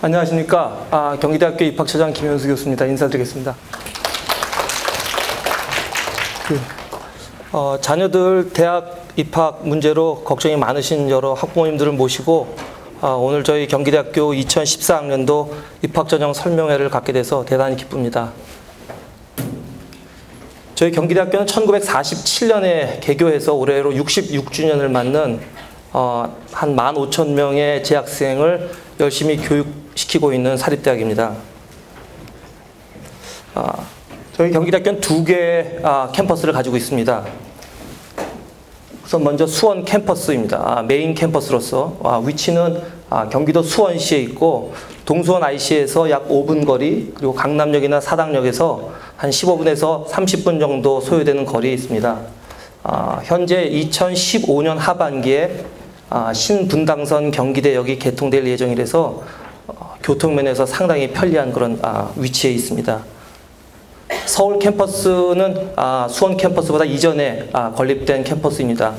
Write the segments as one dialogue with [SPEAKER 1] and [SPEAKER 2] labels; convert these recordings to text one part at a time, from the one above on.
[SPEAKER 1] 안녕하십니까. 경기대학교 입학처장 김현수 교수입니다. 인사드리겠습니다. 자녀들 대학 입학 문제로 걱정이 많으신 여러 학부모님들을 모시고 오늘 저희 경기대학교 2014학년도 입학전형 설명회를 갖게 돼서 대단히 기쁩니다. 저희 경기대학교는 1947년에 개교해서 올해로 66주년을 맞는 한 15,000명의 재학생을 열심히 교육시키고 있는 사립대학입니다. 저희 경기대학교는 2개의 캠퍼스를 가지고 있습니다. 우선 먼저 수원 캠퍼스입니다. 메인 캠퍼스로서 위치는 경기도 수원시에 있고 동수원 IC에서 약 5분 거리, 그리고 강남역이나 사당역에서 한 15분에서 30분 정도 소요되는 거리에 있습니다. 현재 2015년 하반기에 신분당선 경기대역이 개통될 예정이라서 교통면에서 상당히 편리한 그런 위치에 있습니다. 서울 캠퍼스는 수원 캠퍼스보다 이전에 건립된 캠퍼스입니다.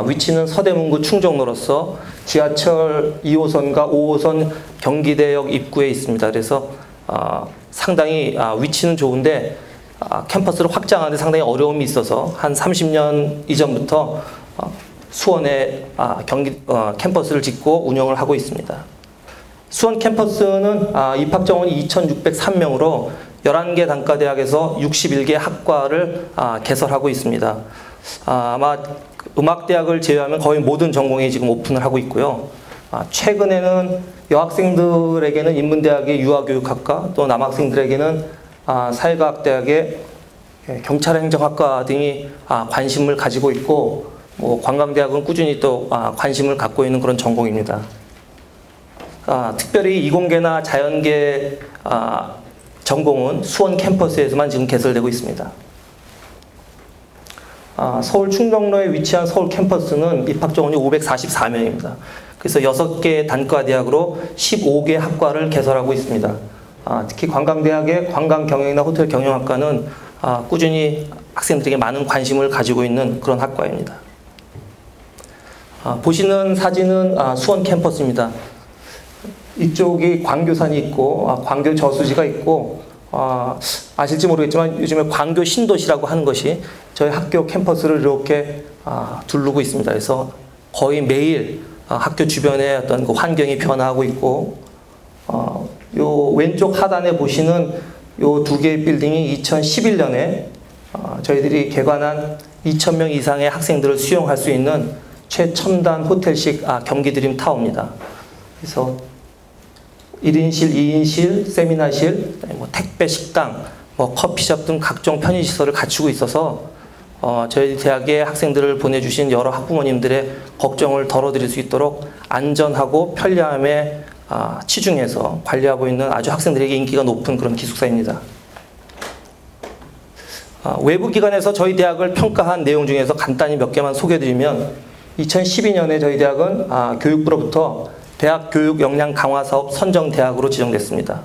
[SPEAKER 1] 위치는 서대문구 충정로로서 지하철 2호선과 5호선 경기대역 입구에 있습니다. 그래서 상당히 위치는 좋은데 캠퍼스를 확장하는데 상당히 어려움이 있어서 한 30년 이전부터 수원에 캠퍼스를 짓고 운영을 하고 있습니다. 수원 캠퍼스는 입학 정원이 2,603명으로 11개 단과대학에서 61개 학과를 개설하고 있습니다. 아마 음악대학을 제외하면 거의 모든 전공이 지금 오픈을 하고 있고요. 최근에는 여학생들에게는 인문대학의 유아교육학과, 또 남학생들에게는 사회과학대학의 경찰행정학과 등이 관심을 가지고 있고, 관광대학은 꾸준히 또 관심을 갖고 있는 그런 전공입니다. 특별히 이공계나 자연계 전공은 수원 캠퍼스에서만 지금 개설되고 있습니다. 서울 충정로에 위치한 서울 캠퍼스는 입학 정원이 544명입니다. 그래서 6개 단과대학으로 15개 학과를 개설하고 있습니다. 특히 관광대학의 관광경영이나 호텔경영학과는 꾸준히 학생들에게 많은 관심을 가지고 있는 그런 학과입니다. 보시는 사진은 수원 캠퍼스입니다. 이쪽이 광교산이 있고 광교 저수지가 있고 아실지 모르겠지만 요즘에 광교 신도시라고 하는 것이 저희 학교 캠퍼스를 이렇게 두르고 있습니다. 그래서 거의 매일 학교 주변의 어떤 그 환경이 변화하고 있고, 요 왼쪽 하단에 보시는 요 2개의 빌딩이 2011년에 저희들이 개관한 2,000명 이상의 학생들을 수용할 수 있는 최첨단 호텔식 경기드림 타워입니다. 그래서 1인실, 2인실, 세미나실, 택배 식당, 커피숍 등 각종 편의시설을 갖추고 있어서 저희 대학의 학생들을 보내주신 여러 학부모님들의 걱정을 덜어드릴 수 있도록 안전하고 편리함에 치중해서 관리하고 있는 아주 학생들에게 인기가 높은 그런 기숙사입니다. 외부 기관에서 저희 대학을 평가한 내용 중에서 간단히 몇 개만 소개해드리면, 2012년에 저희 대학은 교육부로부터 대학 교육 역량 강화 사업 선정 대학으로 지정됐습니다.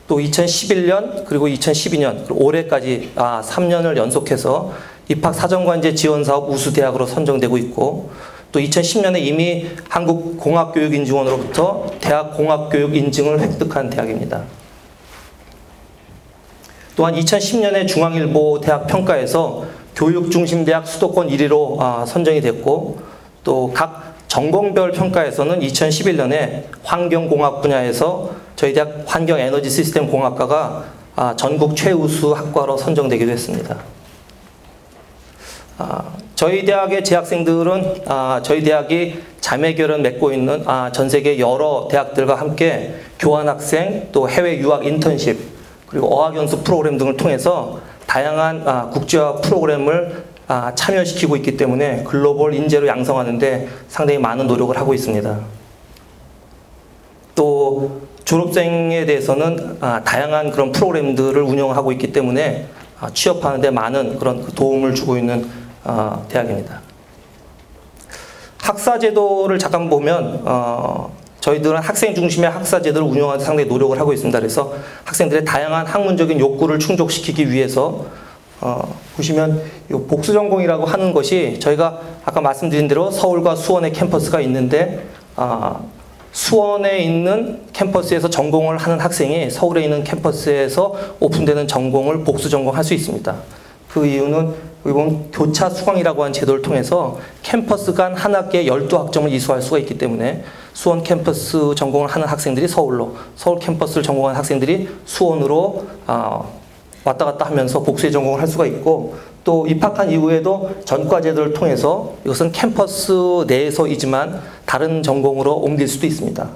[SPEAKER 1] 또 2011년 그리고 2012년 그리고 올해까지 3년을 연속해서 입학 사정관제 지원 사업 우수 대학으로 선정되고 있고, 또 2010년에 이미 한국공학교육인증원으로부터 대학 공학교육 인증을 획득한 대학입니다. 또한 2010년에 중앙일보 대학 평가에서 교육중심대학 수도권 1위로 선정이 됐고, 또 각 전공별 평가에서는 2011년에 환경공학 분야에서 저희 대학 환경에너지시스템공학과가 전국 최우수 학과로 선정되기도 했습니다. 저희 대학의 재학생들은 저희 대학이 자매결연 맺고 있는 전 세계 여러 대학들과 함께 교환학생, 또 해외 유학 인턴십, 그리고 어학연수 프로그램 등을 통해서 다양한 국제화 프로그램을 참여시키고 있기 때문에 글로벌 인재로 양성하는 데 상당히 많은 노력을 하고 있습니다. 또 졸업생에 대해서는 다양한 그런 프로그램들을 운영하고 있기 때문에 취업하는 데 많은 그런 도움을 주고 있는 대학입니다. 학사제도를 잠깐 보면 저희들은 학생 중심의 학사제도를 운영하는 데 상당히 노력을 하고 있습니다. 그래서 학생들의 다양한 학문적인 욕구를 충족시키기 위해서 보시면 이 복수전공이라고 하는 것이 저희가 아까 말씀드린 대로 서울과 수원의 캠퍼스가 있는데 수원에 있는 캠퍼스에서 전공을 하는 학생이 서울에 있는 캠퍼스에서 오픈되는 전공을 복수 전공할 수 있습니다. 그 이유는 여기 보면 교차 수강이라고 하는 제도를 통해서 캠퍼스 간 한 학기에 12학점을 이수할 수가 있기 때문에 수원 캠퍼스 전공을 하는 학생들이 서울로, 서울 캠퍼스를 전공하는 학생들이 수원으로 왔다 갔다 하면서 복수의 전공을 할 수가 있고, 또 입학한 이후에도 전과제도를 통해서 이것은 캠퍼스 내에서이지만 다른 전공으로 옮길 수도 있습니다.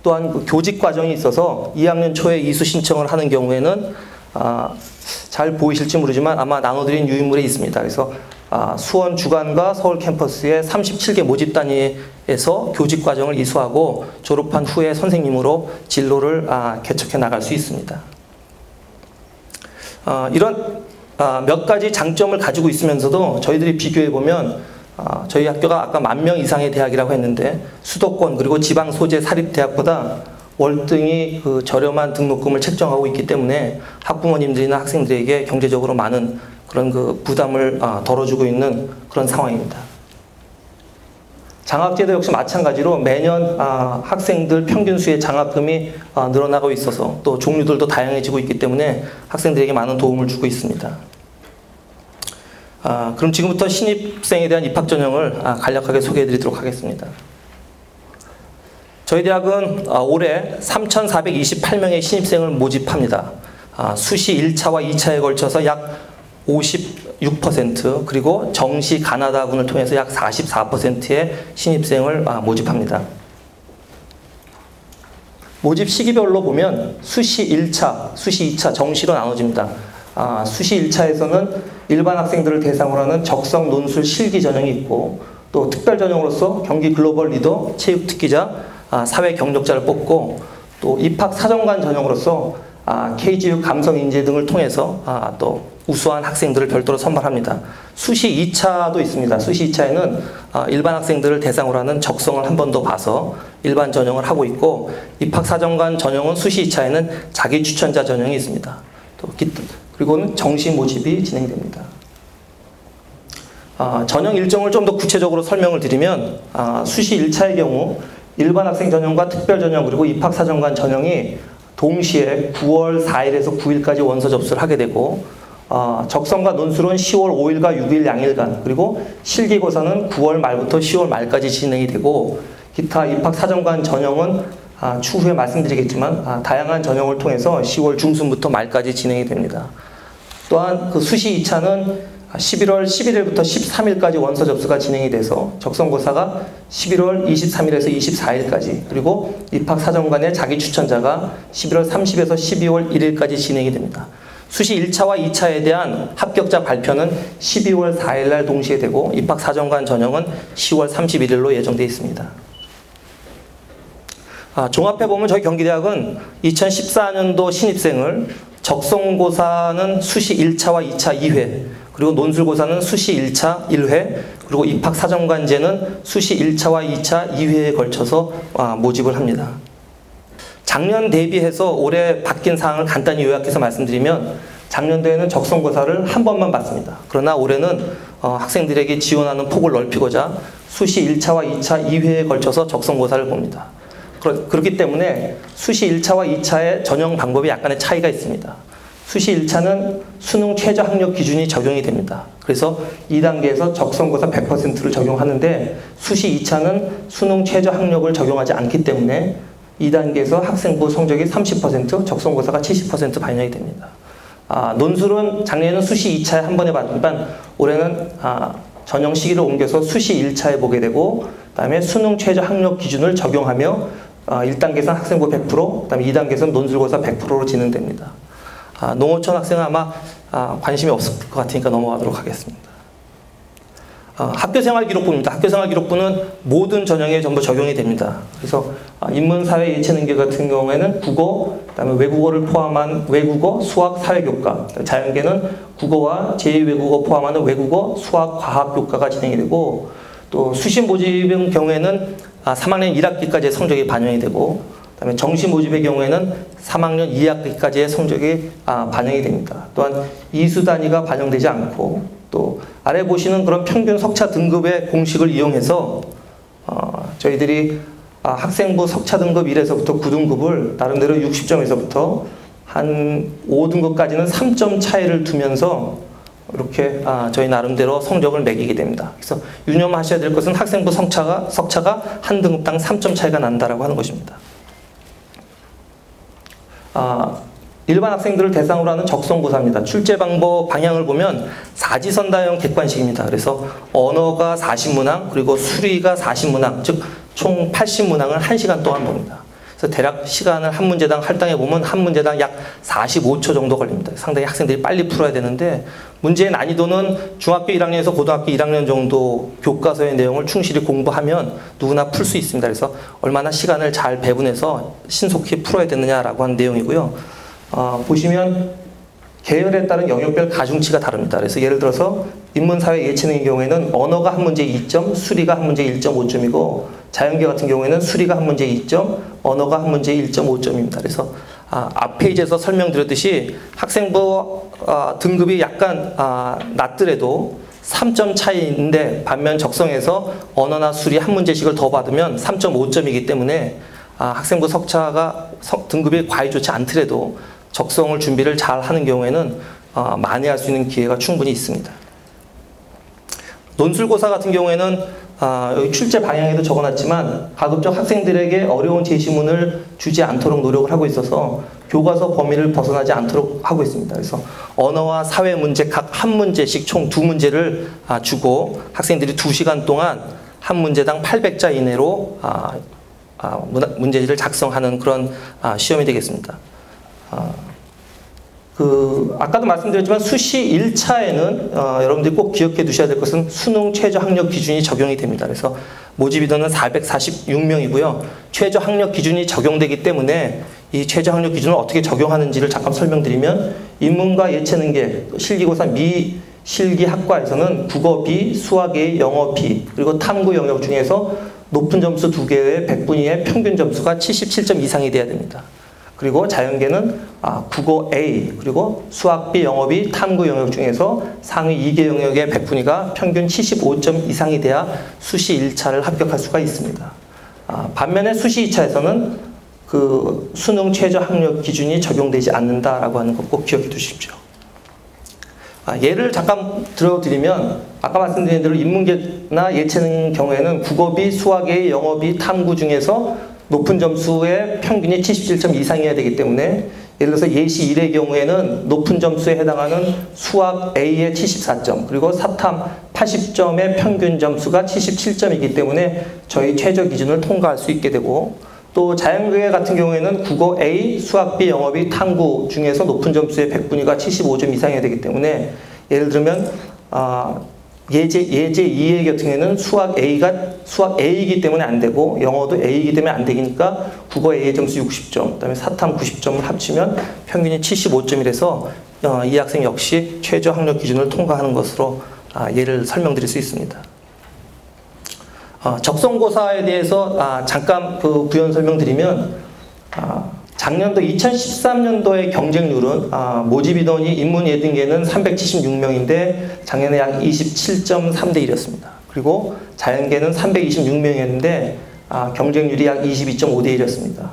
[SPEAKER 1] 또한 그 교직 과정이 있어서 2학년 초에 이수 신청을 하는 경우에는 잘 보이실지 모르지만 아마 나눠드린 유인물에 있습니다. 그래서 수원 주간과 서울 캠퍼스의 37개 모집 단위에서 교직 과정을 이수하고 졸업한 후에 선생님으로 진로를 개척해 나갈 수 있습니다. 이런 몇 가지 장점을 가지고 있으면서도 저희들이 비교해 보면 저희 학교가 아까 10,000명 이상의 대학이라고 했는데 수도권 그리고 지방 소재 사립대학보다 월등히 그 저렴한 등록금을 책정하고 있기 때문에 학부모님들이나 학생들에게 경제적으로 많은 그런 그 부담을 덜어주고 있는 그런 상황입니다. 장학제도 역시 마찬가지로 매년 학생들 평균 수의 장학금이 늘어나고 있어서 또 종류들도 다양해지고 있기 때문에 학생들에게 많은 도움을 주고 있습니다. 그럼 지금부터 신입생에 대한 입학 전형을 간략하게 소개해 드리도록 하겠습니다. 저희 대학은 올해 3,428명의 신입생을 모집합니다. 수시 1차와 2차에 걸쳐서 약 56% 그리고 정시 가나다군을 통해서 약 44%의 신입생을 모집합니다. 모집 시기별로 보면 수시 1차, 수시 2차 정시로 나눠집니다. 수시 1차에서는 일반 학생들을 대상으로 하는 적성 논술 실기 전형이 있고, 또 특별 전형으로서 경기 글로벌 리더, 체육 특기자, 사회 경력자를 뽑고, 또 입학 사정관 전형으로서 KGU 감성 인재 등을 통해서 또 우수한 학생들을 별도로 선발합니다. 수시 2차도 있습니다. 수시 2차에는 일반 학생들을 대상으로 하는 적성을 한 번 더 봐서 일반 전형을 하고 있고, 입학 사정관 전형은 수시 2차에는 자기 추천자 전형이 있습니다. 또 그리고는 정시 모집이 진행됩니다. 전형 일정을 좀 더 구체적으로 설명을 드리면 수시 1차의 경우 일반 학생 전형과 특별 전형 그리고 입학 사정관 전형이 동시에 9월 4일에서 9일까지 원서 접수를 하게 되고, 적성과 논술은 10월 5일과 6일 양일간, 그리고 실기고사는 9월 말부터 10월 말까지 진행이 되고, 기타 입학 사정관 전형은 추후에 말씀드리겠지만 다양한 전형을 통해서 10월 중순부터 말까지 진행이 됩니다. 또한 그 수시 2차는 11월 11일부터 13일까지 원서 접수가 진행이 돼서 적성고사가 11월 23일에서 24일까지, 그리고 입학 사정관의 자기 추천자가 11월 30일에서 12월 1일까지 진행이 됩니다. 수시 1차와 2차에 대한 합격자 발표는 12월 4일날 동시에 되고, 입학 사정관 전형은 10월 31일로 예정되어 있습니다. 종합해보면 저희 경기대학은 2014년도 신입생을 적성고사는 수시 1차와 2차 2회, 그리고 논술고사는 수시 1차 1회, 그리고 입학사정관제는 수시 1차와 2차 2회에 걸쳐서 모집을 합니다. 작년 대비해서 올해 바뀐 사항을 간단히 요약해서 말씀드리면, 작년도에는 적성고사를 한 번만 봤습니다. 그러나 올해는 학생들에게 지원하는 폭을 넓히고자 수시 1차와 2차 2회에 걸쳐서 적성고사를 봅니다. 그렇기 때문에 수시 1차와 2차의 전형 방법이 약간의 차이가 있습니다. 수시 1차는 수능 최저 학력 기준이 적용이 됩니다. 그래서 2단계에서 적성고사 100%를 적용하는데, 수시 2차는 수능 최저 학력을 적용하지 않기 때문에 2단계에서 학생부 성적이 30%, 적성고사가 70% 반영이 됩니다. 논술은 작년에는 수시 2차에 한 번에 봤지만 올해는 전형 시기를 옮겨서 수시 1차에 보게 되고, 그 다음에 수능 최저 학력 기준을 적용하며 1단계에서는 학생부 100%, 그 다음에 2단계에서는 논술고사 100%로 진행됩니다. 농어촌 학생은 아마 관심이 없을 것 같으니까 넘어가도록 하겠습니다. 학교생활 기록부입니다. 학교생활 기록부는 모든 전형에 전부 적용이 됩니다. 그래서 인문사회 예체능계 같은 경우에는 국어, 그다음에 외국어를 포함한 외국어, 수학, 사회교과, 자연계는 국어와 제2외국어 포함하는 외국어, 수학, 과학교과가 진행이 되고, 또 수시 모집의 경우에는 3학년 1학기까지의 성적이 반영이 되고, 그다음에 정시 모집의 경우에는 3학년 2학기까지의 성적이 반영이 됩니다. 또한 이수 단위가 반영되지 않고, 또 아래 보시는 그런 평균 석차 등급의 공식을 이용해서 저희들이 학생부 석차 등급 1에서부터 9등급을 나름대로 60점에서부터 한 5등급까지는 3점 차이를 두면서 이렇게 저희 나름대로 성적을 매기게 됩니다. 그래서 유념하셔야 될 것은 학생부 석차가 한 등급당 3점 차이가 난다라고 하는 것입니다. 일반 학생들을 대상으로 하는 적성고사입니다. 출제 방법 방향을 보면 사지선다형 객관식입니다. 그래서 언어가 40문항, 그리고 수리가 40문항, 즉 총 80문항을 1시간 동안 봅니다. 그래서 대략 시간을 한 문제당 할당해 보면 한 문제당 약 45초 정도 걸립니다. 상당히 학생들이 빨리 풀어야 되는데, 문제의 난이도는 중학교 1학년에서 고등학교 1학년 정도 교과서의 내용을 충실히 공부하면 누구나 풀 수 있습니다. 그래서 얼마나 시간을 잘 배분해서 신속히 풀어야 되느냐라고 하는 내용이고요. 보시면 계열에 따른 영역별 가중치가 다릅니다. 그래서 예를 들어서 인문사회 예체능의 경우에는 언어가 한 문제 2점, 수리가 한 문제 1.5점이고, 자연계 같은 경우에는 수리가 한 문제 2점, 언어가 한 문제 1.5점입니다. 그래서 앞 페이지에서 설명드렸듯이 학생부 등급이 약간 낮더라도 3점 차이인데, 반면 적성에서 언어나 수리 한 문제씩을 더 받으면 3.5점이기 때문에 학생부 석차가 등급이 과히 좋지 않더라도 적성을 준비를 잘 하는 경우에는 만회할 수 있는 기회가 충분히 있습니다. 논술고사 같은 경우에는 여기 출제 방향에도 적어놨지만 가급적 학생들에게 어려운 제시문을 주지 않도록 노력을 하고 있어서 교과서 범위를 벗어나지 않도록 하고 있습니다. 그래서 언어와 사회 문제 각 한 문제씩 총 2문제를 주고 학생들이 2시간 동안 한 문제당 800자 이내로 문제지를 작성하는 그런 시험이 되겠습니다. 아까도 말씀드렸지만 수시 1차에는 여러분들이 꼭 기억해 두셔야 될 것은 수능 최저 학력 기준이 적용이 됩니다. 그래서 모집 인원은 446명이고요. 최저 학력 기준이 적용되기 때문에 이 최저 학력 기준을 어떻게 적용하는지를 잠깐 설명드리면, 인문과 예체능계, 실기고사 미실기 학과에서는 국어 B, 수학 A, 영어 B, 그리고 탐구 영역 중에서 높은 점수 2개의 100분위의 평균 점수가 77점 이상이 돼야 됩니다. 그리고 자연계는 국어 A, 그리고 수학 B, 영어 B, 탐구 영역 중에서 상위 2개 영역의 100분위가 평균 75점 이상이 돼야 수시 1차를 합격할 수가 있습니다. 반면에 수시 2차에서는 그 수능 최저 학력 기준이 적용되지 않는다라고 하는 것 꼭 기억해 두십시오. 예를 잠깐 들어드리면, 아까 말씀드린 대로 인문계나 예체능 경우에는 국어 B, 수학 A, 영어 B, 탐구 중에서 높은 점수의 평균이 77점 이상이어야 되기 때문에, 예를 들어서 예시 1의 경우에는 높은 점수에 해당하는 수학 A의 74점, 그리고 사탐 80점의 평균 점수가 77점이기 때문에 저희 최저 기준을 통과할 수 있게 되고, 또 자연계 같은 경우에는 국어 A, 수학 B, 영어 B, 탐구 중에서 높은 점수의 100분위가 75점 이상이어야 되기 때문에, 예를 들면 예제 2의 같은 경우에는 수학 A이기 때문에 안 되고, 영어도 A이기 때문에 안 되니까 국어 A의 점수 60점, 그다음에 사탐 90점을 합치면 평균이 75점이라서 이 학생 역시 최저 학력 기준을 통과하는 것으로 예를 설명드릴 수 있습니다. 적성고사에 대해서 잠깐 부연 설명드리면, 작년도 2013년도의 경쟁률은 모집 인원이 인문 예등계는 376명인데 작년에 약 27.3대 1이었습니다. 그리고 자연계는 326명이었는데 경쟁률이 약 22.5대 1이었습니다.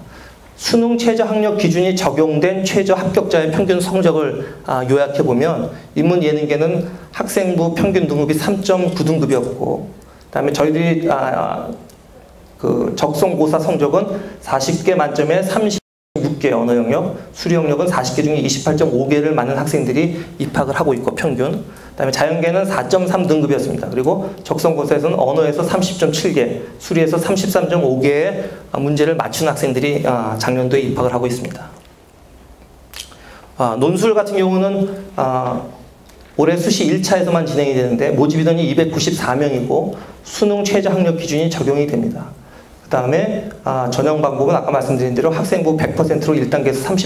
[SPEAKER 1] 수능 최저 학력 기준이 적용된 최저 합격자의 평균 성적을 요약해보면, 인문 예능계는 학생부 평균 등급이 3.9등급이었고, 그다음에 저희들이 그 적성고사 성적은 40개 만점에 36개 언어 영역, 수리 영역은 40개 중에 28.5개를 맞는 학생들이 입학을 하고 있고, 평균. 그다음에 자연계는 4.3등급이었습니다. 그리고 적성고사에서는 언어에서 30.7개, 수리에서 33.5개의 문제를 맞춘 학생들이 작년도에 입학을 하고 있습니다. 논술 같은 경우는 올해 수시 1차에서만 진행이 되는데 모집 인원이 294명이고 수능 최저 학력 기준이 적용이 됩니다. 그 다음에 전형 방법은 아까 말씀드린 대로 학생부 100%로 1단계에서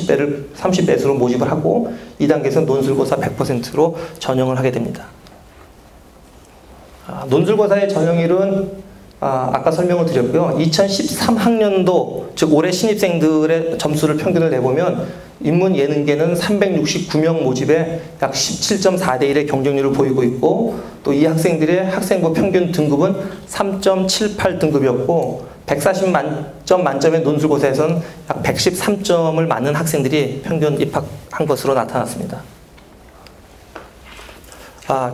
[SPEAKER 1] 30배수로 모집을 하고 2단계에서는 논술고사 100%로 전형을 하게 됩니다. 논술고사의 전형일은 아까 설명을 드렸고요. 2013학년도, 즉 올해 신입생들의 점수를 평균을 내보면 인문 예능계는 369명 모집에 약 17.4대 1의 경쟁률을 보이고 있고, 또 이 학생들의 학생부 평균 등급은 3.78등급이었고 140점 만점의 논술고사에서는 약 113점을 맞는 학생들이 평균 입학한 것으로 나타났습니다.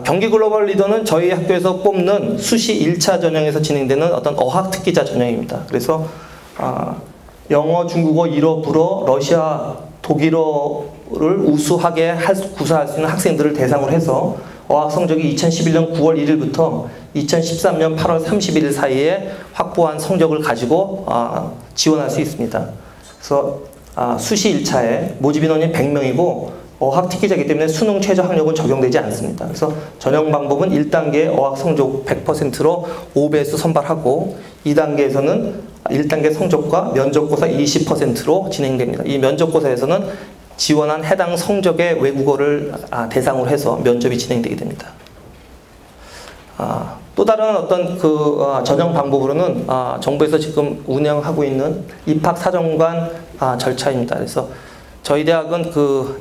[SPEAKER 1] 경기 글로벌 리더는 저희 학교에서 뽑는 수시 1차 전형에서 진행되는 어떤 어학 특기자 전형입니다. 그래서 영어, 중국어, 일어, 불어, 러시아, 독일어를 우수하게 구사할 수 있는 학생들을 대상으로 해서 어학 성적이 2011년 9월 1일부터 2013년 8월 31일 사이에 확보한 성적을 가지고 지원할 수 있습니다. 그래서 수시 1차에 모집 인원이 100명이고 어학 특기자이기 때문에 수능 최저 학력은 적용되지 않습니다. 그래서 전형 방법은 1단계 어학 성적 100%로 5배수 선발하고 2단계에서는 1단계 성적과 면접고사 20%로 진행됩니다. 이 면접고사에서는 지원한 해당 성적의 외국어를 대상으로 해서 면접이 진행되게 됩니다. 또 다른 어떤 전형 방법으로는 정부에서 지금 운영하고 있는 입학사정관 절차입니다. 그래서 저희 대학은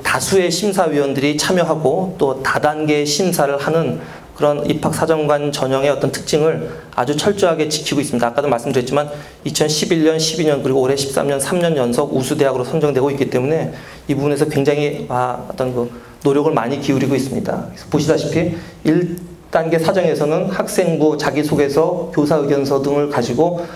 [SPEAKER 1] 다수의 심사위원들이 참여하고 또 다단계 심사를 하는 그런 입학사정관 전형의 어떤 특징을 아주 철저하게 지키고 있습니다. 아까도 말씀드렸지만 2011년, 12년 그리고 올해 13년 3년 연속 우수대학으로 선정되고 있기 때문에 이 부분에서 굉장히 어떤 노력을 많이 기울이고 있습니다. 그래서 보시다시피 1단계 사정에서는 학생부 자기소개서, 교사의견서 등을 가지고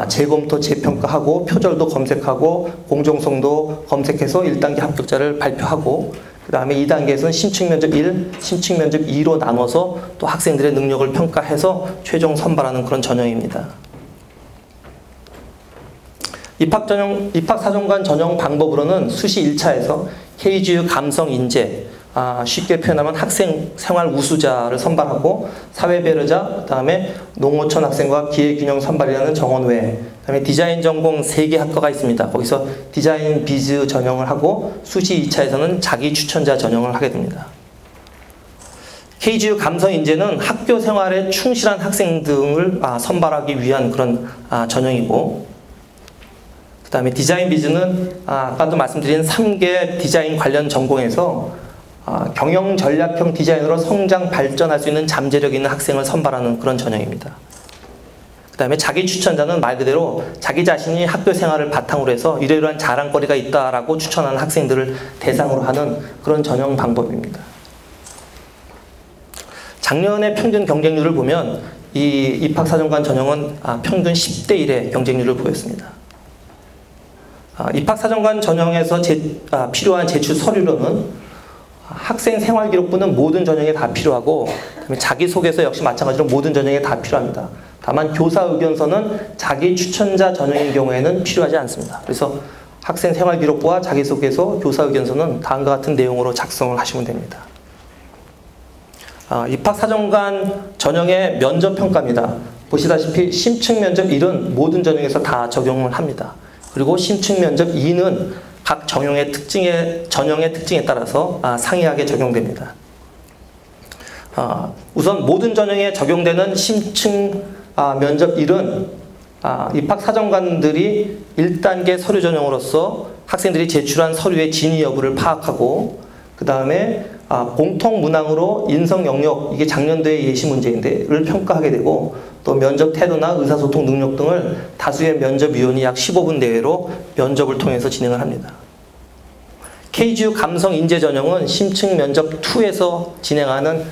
[SPEAKER 1] 재검토, 재평가하고 표절도 검색하고 공정성도 검색해서 1단계 합격자를 발표하고 그 다음에 2단계에서는 심층면접 1, 심층면접 2로 나눠서 또 학생들의 능력을 평가해서 최종 선발하는 그런 전형입니다. 입학사정관 전형 방법으로는 수시 1차에서 KGU 감성 인재, 쉽게 표현하면 학생 생활 우수자를 선발하고 사회배려자, 그 다음에 농어촌 학생과 기회균형 선발이라는 정원 외에 그 다음에 디자인 전공 3개 학과가 있습니다. 거기서 디자인 비즈 전형을 하고 수시 2차에서는 자기 추천자 전형을 하게 됩니다. KGU 감성 인재는 학교 생활에 충실한 학생 등을 선발하기 위한 그런 전형이고 그 다음에 디자인 비즈는 아까도 말씀드린 3개 디자인 관련 전공에서 경영 전략형 디자이너로 성장 발전할 수 있는 잠재력 있는 학생을 선발하는 그런 전형입니다. 그 다음에 자기 추천자는 말 그대로 자기 자신이 학교 생활을 바탕으로 해서 이러이러한 자랑거리가 있다라고 추천하는 학생들을 대상으로 하는 그런 전형 방법입니다. 작년의 평균 경쟁률을 보면 이 입학사정관 전형은 평균 10대 1의 경쟁률을 보였습니다. 입학사정관 전형에서 필요한 제출 서류로는 학생 생활기록부는 모든 전형에 다 필요하고 그다음에 자기소개서 역시 마찬가지로 모든 전형에 다 필요합니다. 다만 교사의견서는 자기 추천자 전형인 경우에는 필요하지 않습니다. 그래서 학생 생활기록부와 자기소개서, 교사의견서는 다음과 같은 내용으로 작성을 하시면 됩니다. 입학사정관 전형의 면접평가입니다. 보시다시피 심층면접 1은 모든 전형에서 다 적용을 합니다. 그리고 심층면접 2는 각 전형의 특징에 따라서 상이하게 적용됩니다. 우선 모든 전형에 적용되는 심층 면접 1은 입학사정관들이 1단계 서류 전형으로서 학생들이 제출한 서류의 진위 여부를 파악하고 그 다음에 공통 문항으로 인성 영역, 이게 작년도의 예시 문제인데를 평가하게 되고 또 면접 태도나 의사소통 능력 등을 다수의 면접위원이 약 15분 내외로 면접을 통해서 진행을 합니다. KGU 감성 인재 전형은 심층 면접 2에서 진행하는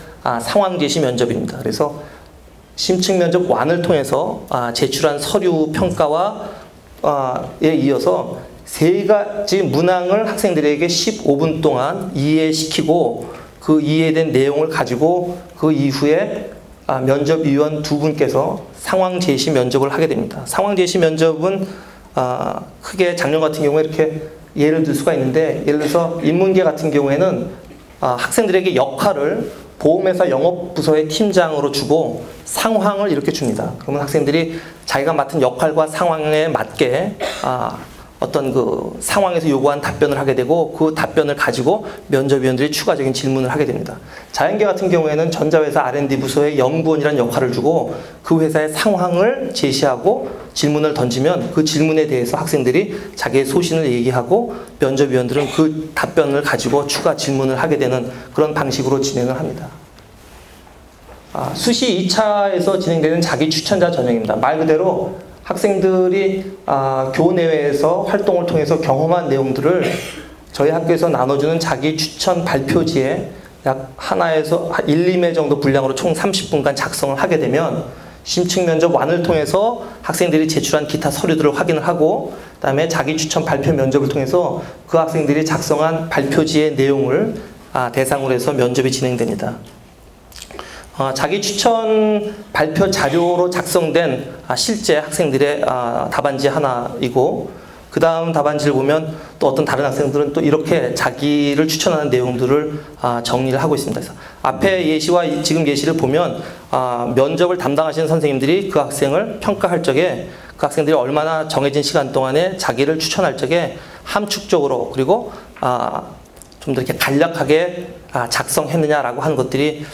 [SPEAKER 1] 상황제시 면접입니다. 그래서 심층 면접 1을 통해서 제출한 서류 평가와에 이어서 3가지 문항을 학생들에게 15분 동안 이해시키고 그 이해된 내용을 가지고 그 이후에 면접위원 2분께서 상황제시 면접을 하게 됩니다. 상황제시 면접은 크게 작년 같은 경우에 이렇게 예를 들 수가 있는데 예를 들어서 인문계 같은 경우에는 학생들에게 역할을 보험회사 영업부서의 팀장으로 주고 상황을 이렇게 줍니다. 그러면 학생들이 자기가 맡은 역할과 상황에 맞게 어떤 그 상황에서 요구한 답변을 하게 되고 그 답변을 가지고 면접위원들이 추가적인 질문을 하게 됩니다. 자연계 같은 경우에는 전자회사 R&D 부서의 연구원이라는 역할을 주고 그 회사의 상황을 제시하고 질문을 던지면 그 질문에 대해서 학생들이 자기의 소신을 얘기하고 면접위원들은 그 답변을 가지고 추가 질문을 하게 되는 그런 방식으로 진행을 합니다. 수시 2차에서 진행되는 자기 추천자 전형입니다. 말 그대로 학생들이 교내외에서 활동을 통해서 경험한 내용들을 저희 학교에서 나눠주는 자기 추천 발표지에 약 하나에서 1, 2매 정도 분량으로 총 30분간 작성을 하게 되면 심층 면접 완을 통해서 학생들이 제출한 기타 서류들을 확인을 하고 그다음에 자기 추천 발표 면접을 통해서 그 학생들이 작성한 발표지의 내용을 대상으로 해서 면접이 진행됩니다. 자기 추천 발표 자료로 작성된 실제 학생들의 답안지 하나이고 그 다음 답안지를 보면 또 어떤 다른 학생들은 또 이렇게 자기를 추천하는 내용들을 정리를 하고 있습니다. 그래서 앞에 예시와 지금 예시를 보면 면접을 담당하시는 선생님들이 그 학생을 평가할 적에 그 학생들이 얼마나 정해진 시간 동안에 자기를 추천할 적에 함축적으로 그리고 좀 더 이렇게 간략하게 작성했느냐라고 하는 것들이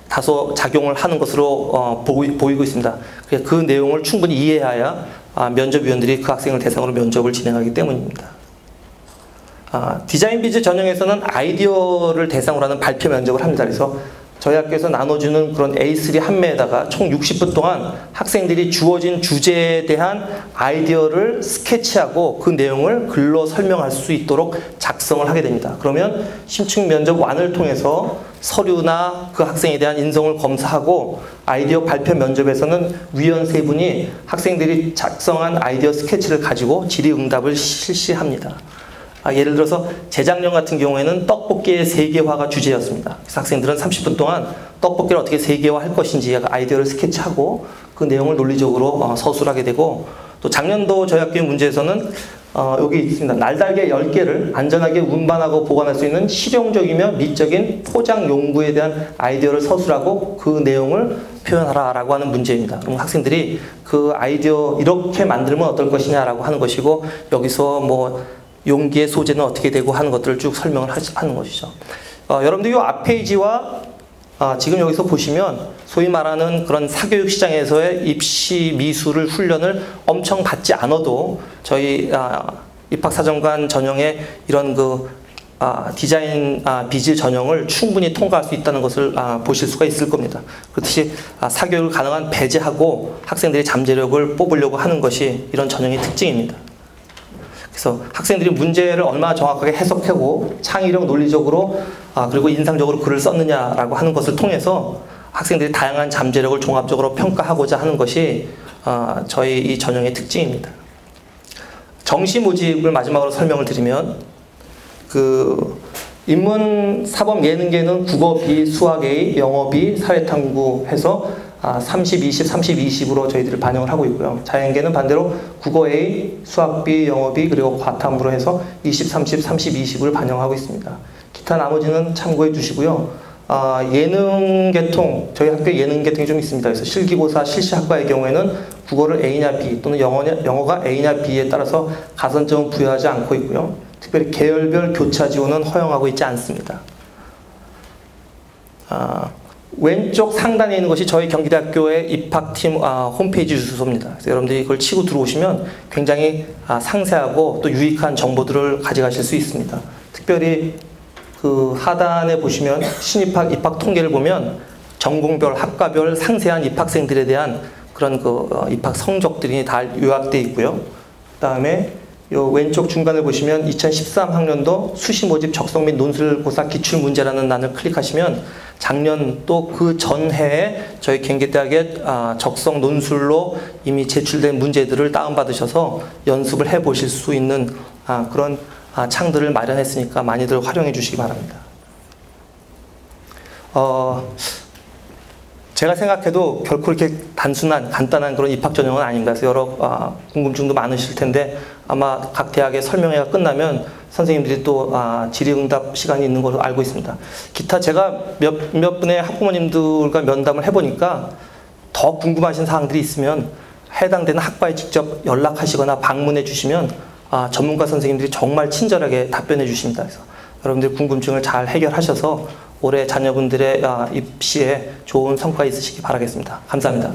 [SPEAKER 1] 다소 작용을 하는 것으로 보이고 있습니다. 그 내용을 충분히 이해해야 면접위원들이 그 학생을 대상으로 면접을 진행하기 때문입니다. 디자인 비즈 전형에서는 아이디어를 대상으로 하는 발표 면접을 합니다. 그래서 저희 학교에서 나눠주는 그런 A3 한 매에다가 총 60분 동안 학생들이 주어진 주제에 대한 아이디어를 스케치하고 그 내용을 글로 설명할 수 있도록 작성을 하게 됩니다. 그러면 심층 면접 완을 통해서 서류나 그 학생에 대한 인성을 검사하고 아이디어 발표 면접에서는 위원 세 분이 학생들이 작성한 아이디어 스케치를 가지고 질의응답을 실시합니다. 예를 들어서 재작년 같은 경우에는 떡볶이의 세계화가 주제였습니다. 그래서 학생들은 30분 동안 떡볶이를 어떻게 세계화할 것인지 아이디어를 스케치하고 그 내용을 논리적으로 서술하게 되고 또 작년도 저희 학교의 문제에서는 여기 있습니다. 날달걀 10개를 안전하게 운반하고 보관할 수 있는 실용적이며 미적인 포장 용구에 대한 아이디어를 서술하고 그 내용을 표현하라라고 하는 문제입니다. 그럼 학생들이 그 아이디어 이렇게 만들면 어떨 것이냐라고 하는 것이고 여기서 뭐 용기의 소재는 어떻게 되고 하는 것들을 쭉 설명을 하는 것이죠. 여러분들 이 앞 페이지와 지금 여기서 보시면 소위 말하는 그런 사교육 시장에서의 입시 미술을 훈련을 엄청 받지 않아도 저희 입학사정관 전형의 이런 그 디자인 비즈 전형을 충분히 통과할 수 있다는 것을 보실 수가 있을 겁니다. 그렇듯이 사교육을 가능한 배제하고 학생들의 잠재력을 뽑으려고 하는 것이 이런 전형의 특징입니다. 그래서 학생들이 문제를 얼마나 정확하게 해석하고 창의력, 논리적으로 그리고 인상적으로 글을 썼느냐라고 하는 것을 통해서 학생들이 다양한 잠재력을 종합적으로 평가하고자 하는 것이 저희 이 전형의 특징입니다. 정시 모집을 마지막으로 설명을 드리면 인문, 사법, 예능계는 국어 B, 수학 A, 영어 B, 사회탐구 해서 30, 20, 30, 20으로 저희들을 반영을 하고 있고요. 자연계는 반대로 국어 A, 수학 B, 영어 B, 그리고 과탐으로 해서 20, 30, 30, 20을 반영하고 있습니다. 기타 나머지는 참고해 주시고요. 예능계통, 저희 학교에 예능계통이 좀 있습니다. 그래서 실기고사, 실시학과의 경우에는 국어를 A냐 B 또는 영어가 A냐 B에 따라서 가산점은 부여하지 않고 있고요. 특별히 계열별 교차 지원은 허용하고 있지 않습니다. 왼쪽 상단에 있는 것이 저희 경기대학교의 입학팀 홈페이지 주소입니다. 그래서 여러분들이 이걸 치고 들어오시면 굉장히 상세하고 또 유익한 정보들을 가져가실 수 있습니다. 특별히 그 하단에 보시면 신입학 입학 통계를 보면 전공별, 학과별 상세한 입학생들에 대한 그런 입학 성적들이 다 요약되어 있고요. 그 다음에 요 왼쪽 중간에 보시면 2013학년도 수시 모집 적성 및 논술고사 기출문제라는欄을 클릭하시면 작년 또 그 전해에 저희 경기대학의 적성 논술로 이미 제출된 문제들을 다운받으셔서 연습을 해보실 수 있는 그런 창들을 마련했으니까 많이들 활용해 주시기 바랍니다. 제가 생각해도 결코 이렇게 단순한 간단한 그런 입학 전형은 아닌가 해서 여러 궁금증도 많으실 텐데 아마 각 대학의 설명회가 끝나면 선생님들이 또 질의응답 시간이 있는 걸로 알고 있습니다. 기타 제가 몇 분의 학부모님들과 면담을 해보니까 더 궁금하신 사항들이 있으면 해당되는 학과에 직접 연락하시거나 방문해 주시면 전문가 선생님들이 정말 친절하게 답변해 주십니다. 그래서 여러분들 궁금증을 잘 해결하셔서 올해 자녀분들의 입시에 좋은 성과 있으시기 바라겠습니다. 감사합니다.